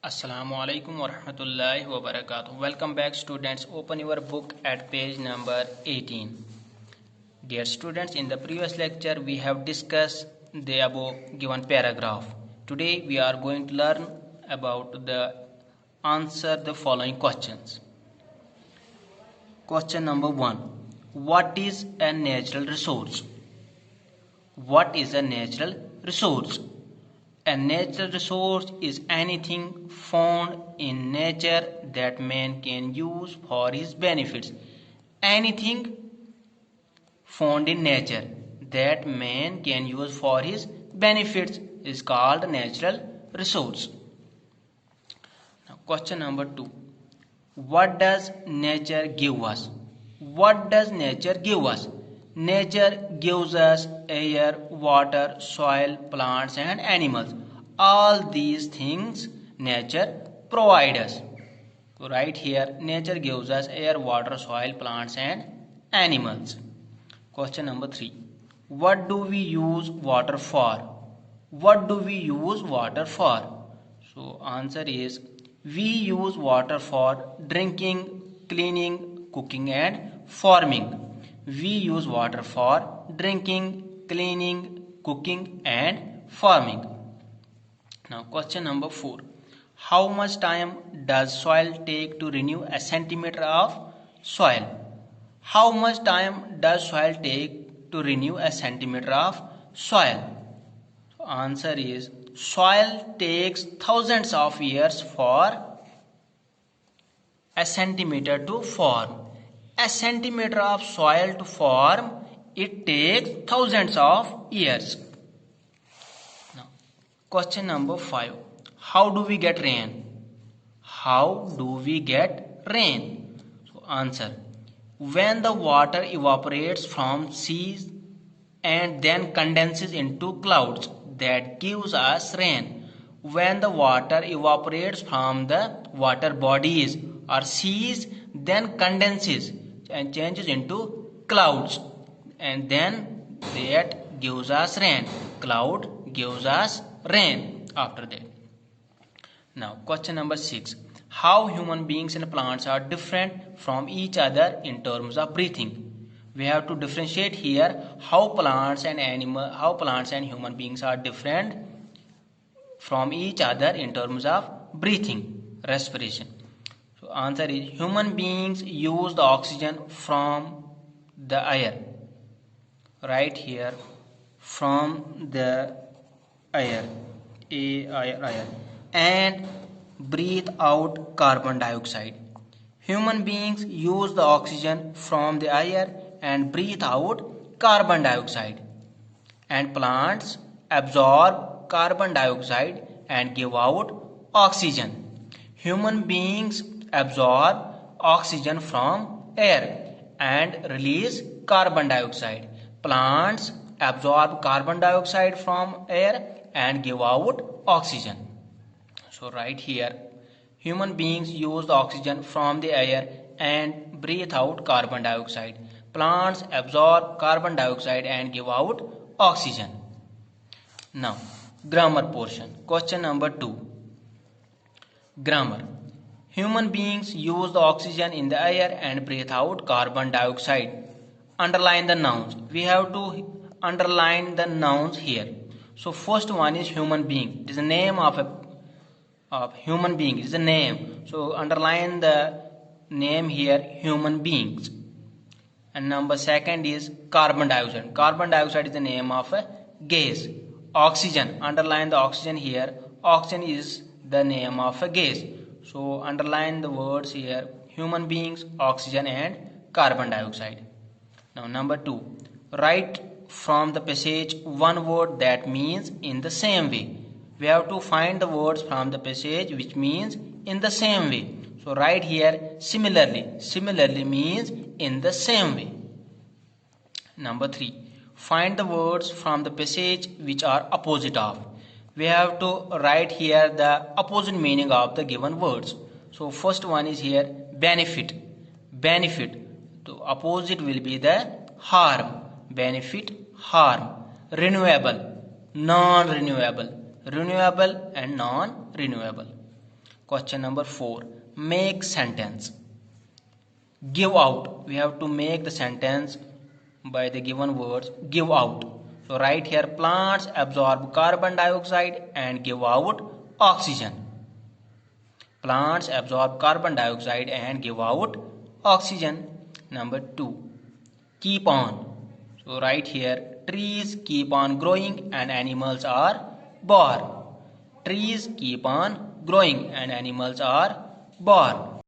Assalamu alaikum wa rahmatullahi wa barakatuh. Welcome back, students. Open your book at page number 18. Dear students, in the previous lecture we have discussed the above given paragraph. Today we are going to learn about the answer the following questions. Question number 1. What is a natural resource? What is a natural resource? A natural resource is anything found in nature that man can use for his benefits. Anything found in nature that man can use for his benefits is called natural resource. Now, question number 2. What does nature give us? What does nature give us? Nature gives us air, water, soil, plants and animals. All these things nature provides us. Right here, nature gives us air, water, soil, plants and animals. Question number 3. What do we use water for? What do we use water for? So answer is we use water for drinking, cleaning, cooking and farming. We use water for drinking, cleaning, cooking and farming. Now question number 4. How much time does soil take to renew a centimeter of soil? How much time does soil take to renew a centimeter of soil? So answer is soil takes thousands of years for a centimeter to form. A centimeter of soil to form, it takes thousands of years. Now, question number 5. How do we get rain? How do we get rain? So answer. When the water evaporates from seas and then condenses into clouds, that gives us rain. When the water evaporates from the water bodies or seas, then condenses and changes into clouds, and then that gives us rain. Cloud gives us rain after that. Now question number 6. How human beings and plants are different from each other in terms of breathing? We have to differentiate here how plants and human beings are different from each other in terms of breathing, respiration. So answer is human beings use the oxygen from the air. Right here, from the air, air, and breathe out carbon dioxide. Human beings use the oxygen from the air and breathe out carbon dioxide. And plants absorb carbon dioxide and give out oxygen. Human beings absorb oxygen from air and release carbon dioxide. Plants absorb carbon dioxide from air and give out oxygen. So right here, human beings use the oxygen from the air and breathe out carbon dioxide. Plants absorb carbon dioxide and give out oxygen. Now, grammar portion. Question number 2. Grammar. Human beings use the oxygen in the air and breathe out carbon dioxide. Underline the nouns. We have to underline the nouns here. So first one is human being. It is the name of human being. It is a name. So underline the name here, human beings. And number second is carbon dioxide. Carbon dioxide is the name of a gas. Oxygen. Underline the oxygen here. Oxygen is the name of a gas. So underline the words here, human beings, oxygen and carbon dioxide. Now number 2. Write from the passage one word that means in the same way. We have to find the words from the passage which means in the same way. So write here similarly. Similarly means in the same way. Number 3. Find the words from the passage which are opposite of. We have to write here the opposite meaning of the given words. So first one is here benefit. Benefit. The opposite will be the harm. Benefit, harm. Renewable, non-renewable. Renewable and non-renewable. Question number 4. Make sentence. Give out. We have to make the sentence by the given words. Give out. So right here, plants absorb carbon dioxide and give out oxygen. Plants absorb carbon dioxide and give out oxygen. Number 2. Keep on. So right here, trees keep on growing and animals are born. Trees keep on growing and animals are born.